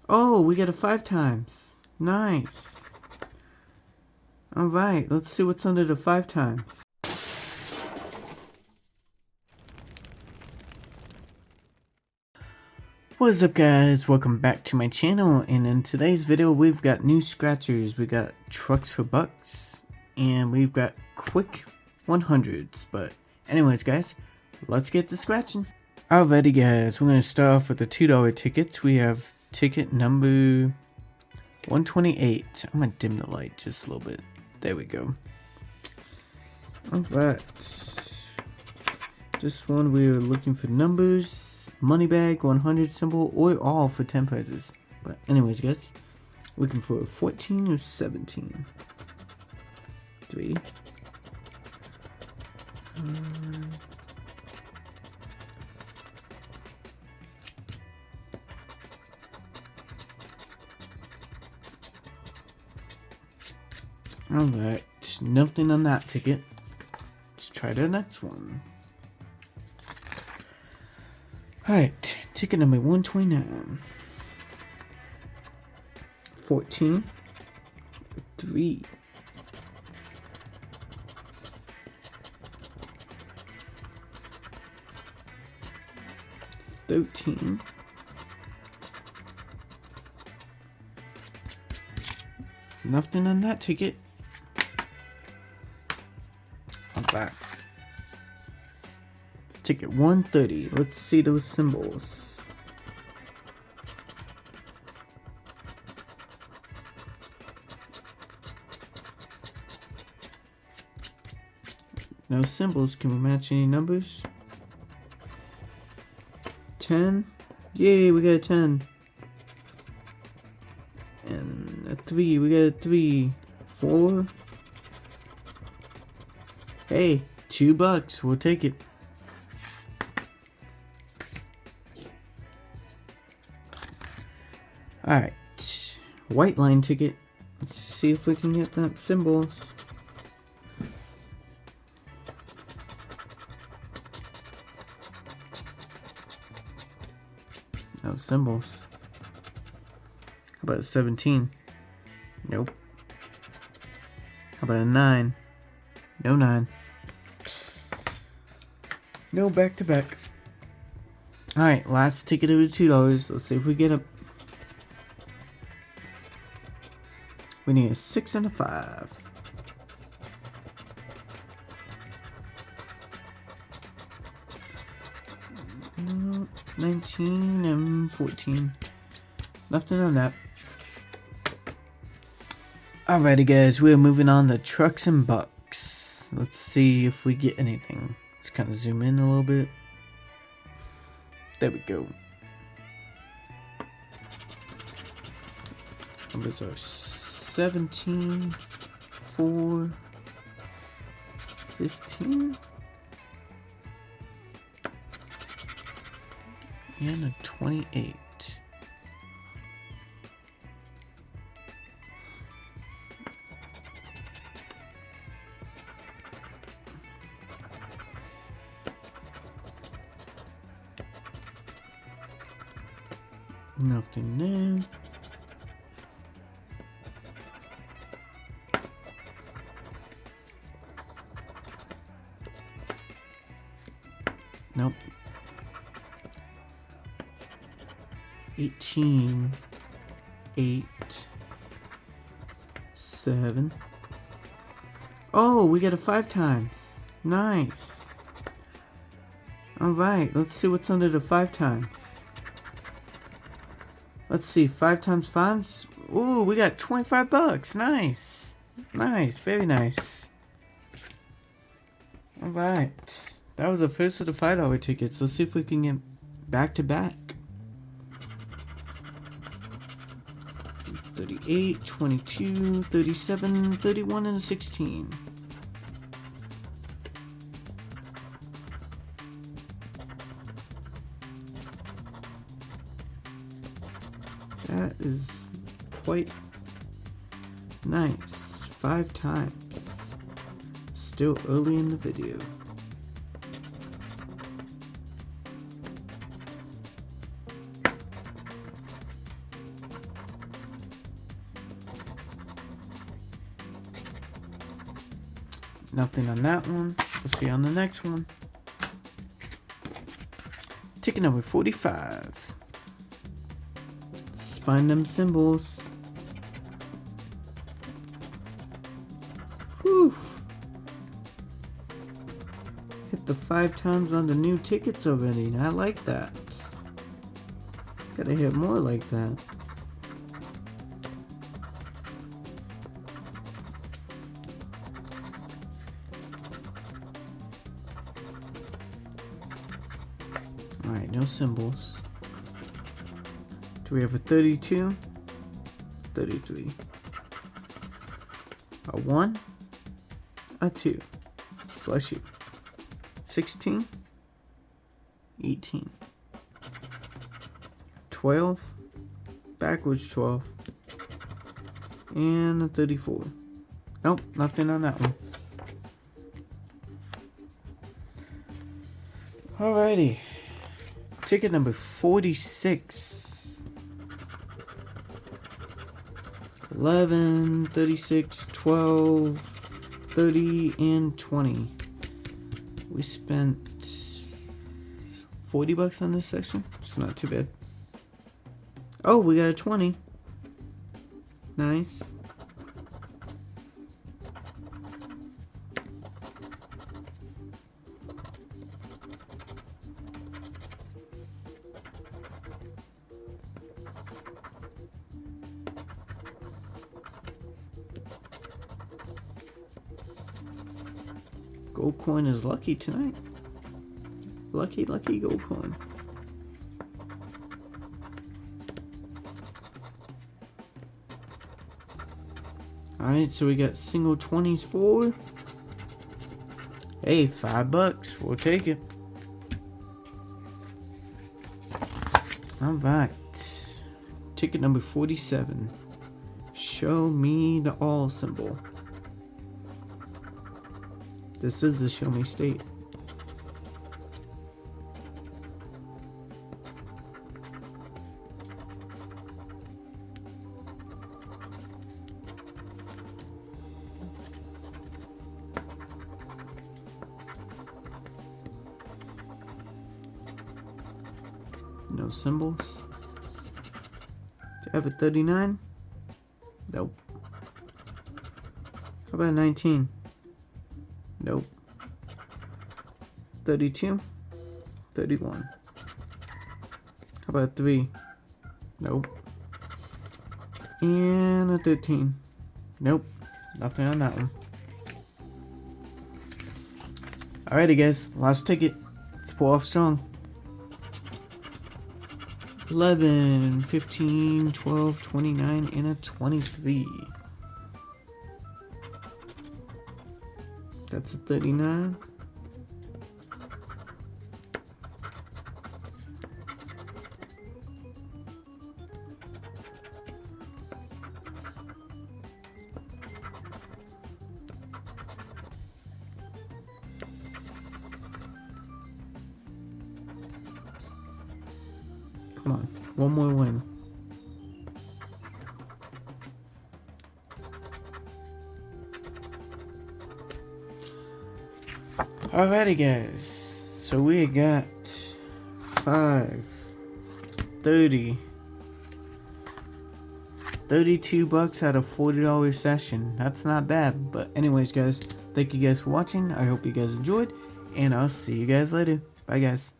Oh, we got a 5 times. Nice. Alright, let's see what's under the 5 times. What's up guys, welcome back to my channel, and in today's video we've got new scratchers. We got trucks for bucks, and we've got quick 100s. But anyways guys, let's get to scratching. Alrighty guys, we're going to start off with the $2 tickets. We have ticket number 128. I'm going to dim the light just a little bit. There we go. Alright. This one we are looking for numbers, money bag, 100 symbol, or all for 10 prizes. But anyways guys, looking for 14 or 17. 3. Alright, nothing on that ticket. Let's try the next one. Alright, ticket number 129. 14. 3. 13. Nothing on that ticket. I'm back. Ticket 130. Let's see those symbols. No symbols. Can we match any numbers? 10. Yay, we got a 10. And a 3. We got a 3. 4. Hey, $2. We'll take it. Alright. White line ticket. Let's see if we can get that symbols. No symbols. How about a 17? Nope. How about a 9? No 9. No back to back. Alright, last ticket of the $2. Let's see if we get up. We need a 6 and a 5. No, 19 and 14. Nothing on that. Alrighty guys, we're moving on to trucks and bucks. Let's see if we get anything. Let's kind of zoom in a little bit. There we go. Numbers are 17, 4, 15, and a 28. Nothing there. Nope. 18, 8, 7. Oh, we got a 5 times. Nice. Alright, let's see what's under the 5 times. Let's see, 5 times 5. Ooh, we got $25. Nice. Nice, very nice. Alright. That was the first of the $5 tickets. Let's see if we can get back to back. 38, 22, 37, 31, and a 16. That is quite nice. 5 times. Still early in the video. Nothing on that one. We'll see you on the next one. Ticket number 45. Let's find them symbols. Whew. Hit the 5 times on the new tickets already. I like that. Gotta hit more like that. Alright, no symbols. Do we have a 32? 33. A 1? A 2. Bless you. 16? 18. 12? Backwards 12. And a 34. Nope, nothing on that one. Alrighty. Ticket number 46. 11, 36, 12, 30, and 20. We spent 40 bucks on this section. It's not too bad. Oh, we got a 20. Nice. Gold coin is lucky tonight. Lucky gold coin. Alright, so we got single 20s forward. Hey, $5. We'll take it. Alright. Ticket number 47. Show me the all symbol. This is the show me state. No symbols. Do you have a 39? Nope. How about a 19? Nope. 32? 31. How about 3? Nope. And a 13. Nope. Nothing on that one. Alrighty guys, last ticket. Let's pull off strong. 11, 15, 12, 29, and a 23. That's a 39. Come on, one more win. Alrighty guys, so we got 5, 30, 32 bucks out of $40 session. That's not bad, but anyways guys, thank you guys for watching. I hope you guys enjoyed, and I'll see you guys later. Bye guys.